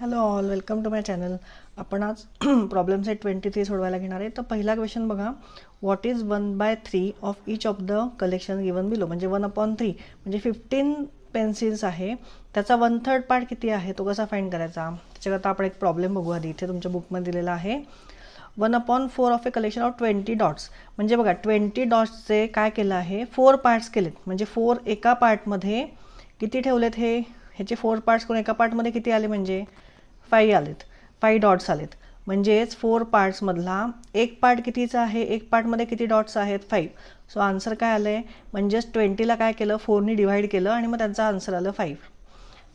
Hello all, welcome to my channel. आपण आज problem set 23 सोडवायला घेणार आहे. तर पहिला क्वेश्चन बघा, what is 1/3 of each of the collection given below. म्हणजे 1/3 म्हणजे 15 पेन्सिल्स आहे, त्याचा 1/3 पार्ट किती आहे तो कसा फाइंड करायचा. त्याच्याकरता आपण एक प्रॉब्लेम बघू. आधी इथे तुमच्या बुकमध्ये दिलेला आहे 1/4 of a collection of 20 dots. म्हणजे बघा 20 डॉट्सचे काय केलं आहे, 4 पार्ट्स केलेत. म्हणजे 4 एका पार्टमध्ये किती ठेवलेत, ह्याचे 4 पार्ट्स करून एका पार्टमध्ये किती आले, म्हणजे 5 आलेत, 5 डॉट्स आलेत. म्हणजेच 4 पार्ट्समधला एक पार्ट कितीचा आहे, एक पार्टमध्ये किती डॉट्स आहेत, 5. सो आन्सर काय आलं आहे, म्हणजेच 20ला काय केलं, 4ने डिवाइड केलं आणि मग त्यांचा आन्सर आलं 5.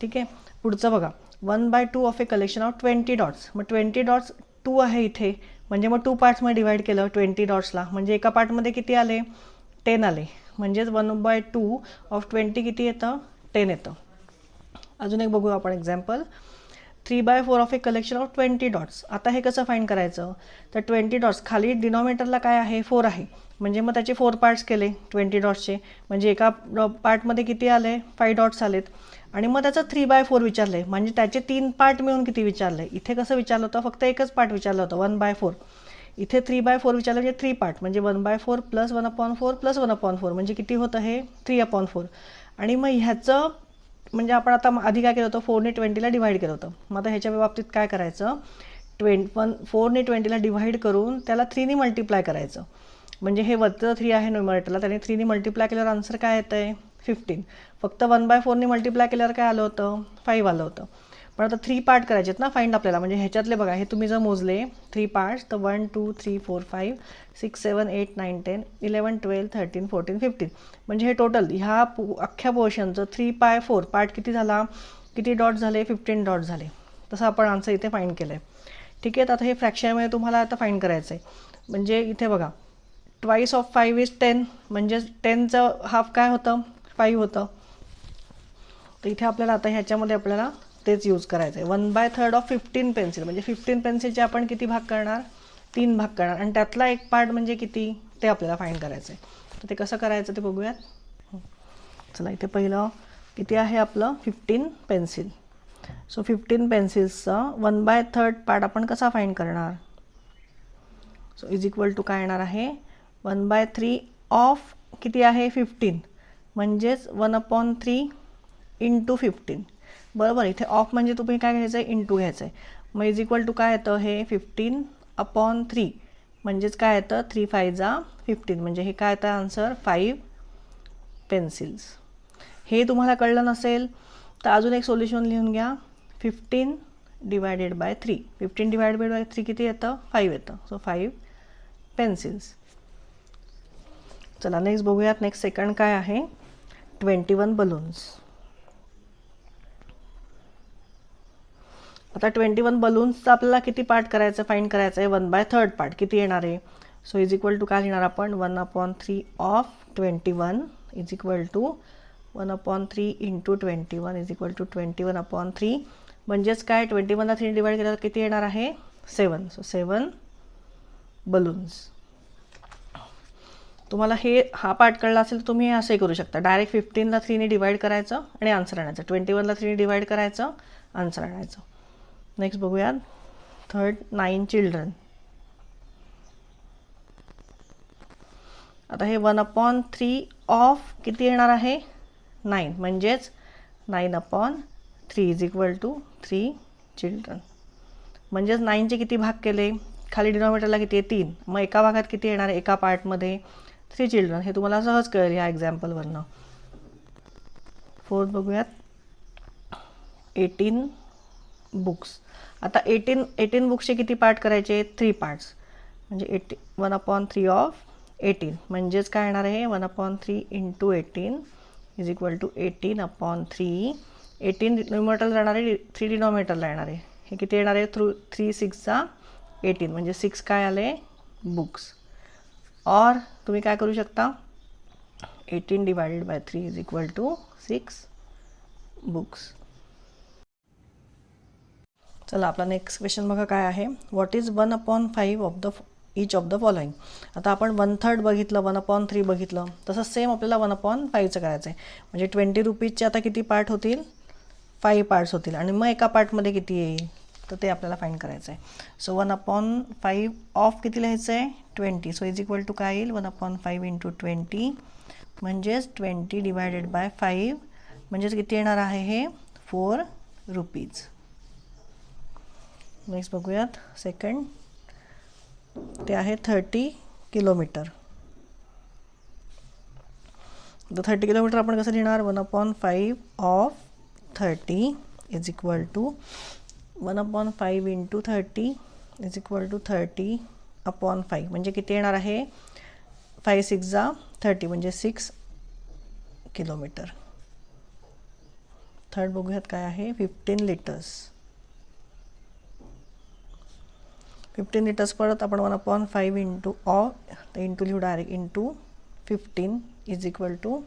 ठीक आहे. पुढचं बघा, 1/2 of a collection of 20 dots. मग 20 डॉट्स 2 आहे इथे, म्हणजे मग 2 पार्ट्समध्ये डिवाइड केलं 20 डॉट्सला. म्हणजे एका पार्टमध्ये किती आले, 10 आले. म्हणजेच 1/2 ऑफ 20 किती येतं, 10 येतं. अजून एक बघू आपण example, 3/4 of a collection of 20 dots. आता हे कसं फाइंड करायचं, तर 20 डॉट्स खाली डिनॉमिनेटरला काय आहे, 4 आहे. म्हणजे मग त्याचे 4 पार्ट्स केले 20 डॉट्सचे. म्हणजे एका पार्टमध्ये किती आले, 5 डॉट्स आलेत. आणि मग त्याचं 3/4 विचारलं, म्हणजे त्याचे 3 पार्ट मिळून किती विचारलं. इथे कसं विचारलं होतं, फक्त एकच पार्ट विचारलं होतं 1/4. इथे 3/4 विचारलं, म्हणजे 3 पार्ट. म्हणजे 1/4 प्लस 1/4 प्लस 1/4 म्हणजे किती होतं, हे 3/4. आणि मग ह्याचं म्हणजे आपण आता आधी काय केलं होतं, 4ने 20ला डिवाइड केलं होतं. मग आता ह्याच्या बाबतीत काय करायचं, 4ने 20ला डिवाइड करून त्याला 3ने मल्टिप्लाय करायचं. म्हणजे हे वरचं 3 आहे न्यूमरेटरला, त्याने 3ने मल्टिप्लाय केल्यावर आन्सर काय येतं आहे, 15. फक्त 1/4ने मल्टिप्लाय केल्यावर काय आलं होतं, 5 आलं होतं. पण आता 3 पार्ट करायचे आहेत ना फाइंड आपल्याला. म्हणजे ह्याच्यातले बघा, हे तुम्ही जर मोजले 3 पार्ट्स, तर 1 2 3 4 5 6 7 8 9 10 11 12 13 14 15. म्हणजे हे टोटल ह्या अख्ख्या पोर्शनचं 3/4 पार्ट किती झाला, किती डॉट झाले, 15 डॉट झाले. तसं आपण आन्सर इथे फाइंड केलं आहे. ठीक आहे. तर आता हे फ्रॅक्शनमध्ये तुम्हाला आता फाइंड करायचं आहे. म्हणजे इथे बघा, ट्वाईस ऑफ 5 इज 10. म्हणजे 10चं हाफ काय होतं, 5 होतं. तर इथे आपल्याला आता ह्याच्यामध्ये आपल्याला तेच यूज करायचं आहे. 1/3 ऑफ 15 पेन्सिल. म्हणजे 15 पेन्सिलचे आपण किती भाग करणार, 3 भाग करणार. आणि त्यातला एक पार्ट म्हणजे किती, ते आपल्याला फाइंड करायचं आहे. तर ते कसं करायचं ते बघूयात. चला, इथे पहिलं किती आहे आपलं, 15 पेन्सिल. सो 15 पेन्सिल्सचा 1/3 पार्ट आपण कसा फाइंड करणार. सो इज इक्वल टू काय येणार आहे, 1/3 ऑफ किती आहे, 15. म्हणजेच 1/3 इंटू 15. बरोबर. इथे ऑफ म्हणजे तुम्ही काय घ्यायचं आहे, इंटू घ्यायचं आहे. मग इज इक्वल टू काय येतं, हे 15/3. म्हणजेच काय येतं, 3 5 जा 15. म्हणजे हे काय येतं आन्सर, 5 पेन्सिल्स. हे तुम्हाला कळलं नसेल तर अजून एक सोल्युशन लिहून घ्या, 15 डिवायडेड बाय 3. 15 डिवायडेड बाय 3 किती येतं, 5 येतं. So 5 pencils. चला नेक्स्ट बघूयात. नेक्स्ट सेकंड काय आहे, 21 बलून्स. आता 21 बलून्सचा आपल्याला किती पार्ट करायचं, फाइंड करायचं आहे, 1/3 पार्ट किती येणार आहे. सो इज इक्वल टू काय लिहिणार आपण, 1/3 of 21 is equal to 1/3 into 21 is equal to 21/3. म्हणजेच काय, 21ला 3 डिवाइड केल्यावर किती येणार आहे, 7. So 7 balloons. तुम्हाला हा पार्ट कळला असेल तर तुम्ही हे असंही करू शकता. डायरेक्ट 15ला 3ने डिवाइड करायचं आणि आन्सर आणायचं, 21ला 3ने डिवाइड करायचं, आन्सर आणायचं. नेक्स्ट बघूयात, थर्ड, 9 चिल्ड्रन. आता हे 1/3 ऑफ किती येणार आहे, 9. म्हणजेच 9/3 इज इक्वल टू 3 चिल्ड्रन. म्हणजेच 9चे किती भाग केले, खाली डिनॉमिनेटरला किती आहे, 3. मग एका भागात किती येणार आहे, एका पार्टमध्ये 3 चिल्ड्रन. हे तुम्हाला सहज कळेल ह्या एक्झाम्पलवरनं. फोर्थ बघूयात, 18 बुक्स. आता 18 बुक्सचे किती पार्ट करायचे, 3 पार्ट्स. म्हणजे 1/3 ऑफ 18. म्हणजेच काय येणार आहे, 1/3 इंटू 18 इज इक्वल टू 18/3. 18 न्यूमरेटरला जाणार आहे, 3 डिनॉमिनेटरला येणार आहे. हे किती येणार आहे, 3 6 जा 18. म्हणजे 6 काय आले, बुक्स. और तुम्ही काय करू शकता, 18 divided by 3 is equal to 6 books. चला, आपला नेक्स्ट क्वेश्चन बघा काय आहे, what is 1/5 of the each of the following. आता आपण 1/3 बघितलं, 1/3 बघितलं, तसं सेम आपल्याला 1/5चं करायचं आहे. म्हणजे 20 रुपीजचे आता किती पार्ट होतील, 5 पार्ट्स होतील. आणि मग एका पार्टमध्ये किती येईल, तर ते आपल्याला फाइंड करायचं आहे. सो 1/5 ऑफ किती लिहायचं आहे 20. सो इज इक्वल टू काय येईल 1/5 इंटू 20 म्हणजेच 20 डिवायडेड बाय 5 म्हणजेच किती येणार आहे हे 4 रुपीज. नेक्स्ट बघूयात सेकंड, ते आहे 30 किलोमीटर. तर 30 किलोमीटर आपण कसं लिहिणार 1/5 of 30 is equal to 1/5 into 30 is equal to 30/5 म्हणजे किती येणार आहे 5 6 जा 30 म्हणजे 6 किलोमीटर. थर्ड बघूयात काय आहे 15 लिटर्स. 15 लिटर्स परत आपण 1/5 इंटू ऑफ तर इंटू लिहू direct into 15 is equal to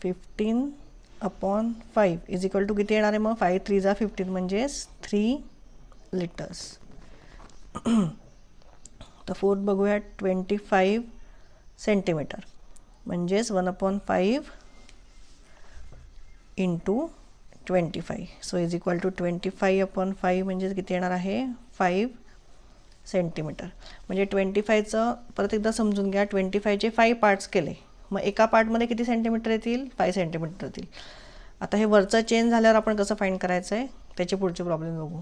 15/5 is equal to किती येणार आहे मग 5 3 जा 15 म्हणजेच 3 लिटर्स. तर फोर्थ बघूया 25 सेंटीमीटर म्हणजेच 1/5 into 25. So is equal to 25/5 म्हणजेच किती येणार आहे 5 सेंटीमीटर. म्हणजे 25चं परत एकदा समजून घ्या 25चे 5 पार्ट्स केले मग एका पार्टमध्ये किती सेंटीमीटर येतील 5 सेंटीमीटर येतील. आता हे वरचं चेंज झाल्यावर आपण कसं फाइंड करायचं आहे त्याचे पुढचे प्रॉब्लेम बघू.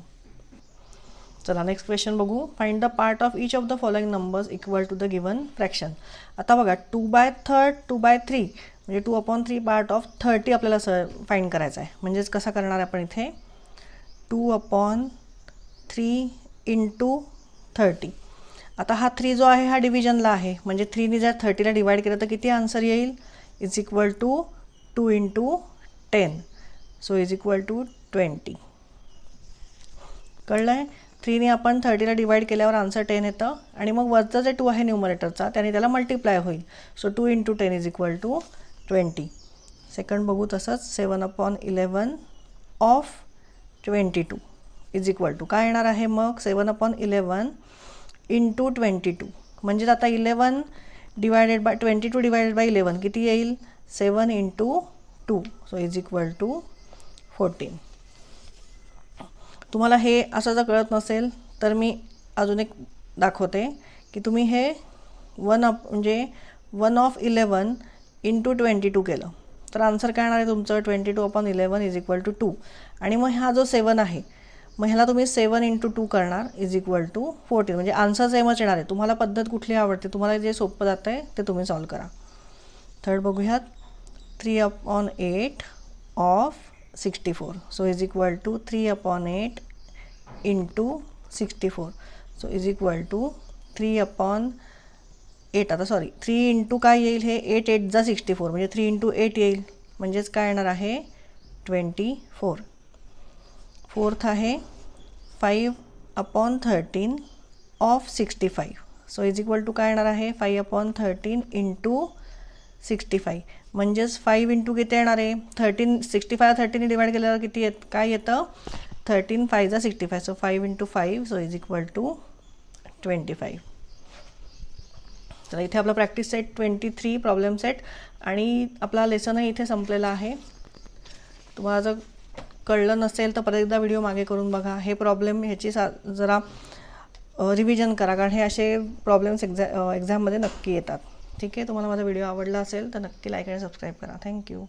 चला नेक्स्ट क्वेश्चन बघू. Find the part of each of the following numbers equal to the given fraction. आता बघा 2/3 2/3 म्हणजे 2/3 पार्ट ऑफ 30 आपल्याला फाइंड करायचा आहे. म्हणजेच कसा करणार आपण इथे 2/3 इंटू 30. आता हा 3 जो आहे हा डिव्हिजनला आहे म्हणजे 3ने जर 30ला डिवाइड केलं तर किती आन्सर येईल is equal to 2 into 10. So is equal to 20. कळलं आहे 3ने आपण 30ला डिवाइड केल्यावर आन्सर 10 येतं आणि मग वरचा जे 2 आहे न्यूमरेटरचा त्याने त्याला मल्टिप्लाय होईल. So 2 into 10 is equal to 20. Second बघू तसंच 7/11 ऑफ 22 इज इक्वल टू काय येणार आहे मग 7/11 इंटू 22 म्हणजेच आता 11 डिवायडेड बाय 22 डिवायडेड बाय 11 किती येईल 7 into 2. So is equal to 14. तुम्हाला हे असं जर कळत नसेल तर मी अजून एक दाखवते की तुम्ही हे 1/11 इंटू 22 केलं तर आन्सर काय येणार आहे तुमचं 22/11 इज इक्वल टू 2. आणि मग हा जो 7 आहे मग ह्याला तुम्ही 7 इंटू 2 करणार इज इक्वल टू 14. म्हणजे आन्सर सेमच येणार आहे. तुम्हाला पद्धत कुठली आवडते तुम्हाला जे सोपं जातं आहे ते तुम्ही सॉल्व करा. थर्ड बघूयात 3/8 of 64. So is equal to 3/8 into 64. So is equal to 3/8 आता सॉरी 3 इंटू काय येईल हे 8 8 जा 64 म्हणजे 3 इंटू 8 येईल म्हणजेच काय येणार आहे 24. फोर्थ आहे 5/13 of 65. So is equal to काय येणार आहे 5/13 इंटू 65 म्हणजेच 5 इंटू किती येणार आहे 13 65 13ने डिवाइड केल्यावर किती काय येतं 13 5 जा 65. So 5 into 5 so is equal to 25. तर इथे आपला प्रॅक्टिस सेट 23 प्रॉब्लेम सेट आणि आपला लेसनही इथे संपलेला आहे. तुम्हाला जर कळलं नसेल तर परत एकदा व्हिडिओ मागे करून बघा. हे प्रॉब्लेम ह्याची जरा रिव्हिजन करा कारण हे असे प्रॉब्लेम्स एक्झाममध्ये नक्की येतात. ठीक आहे तुम्हाला माझा व्हिडिओ आवडला असेल तर नक्की लाईक आणि सबस्क्राईब करा. थँक्यू.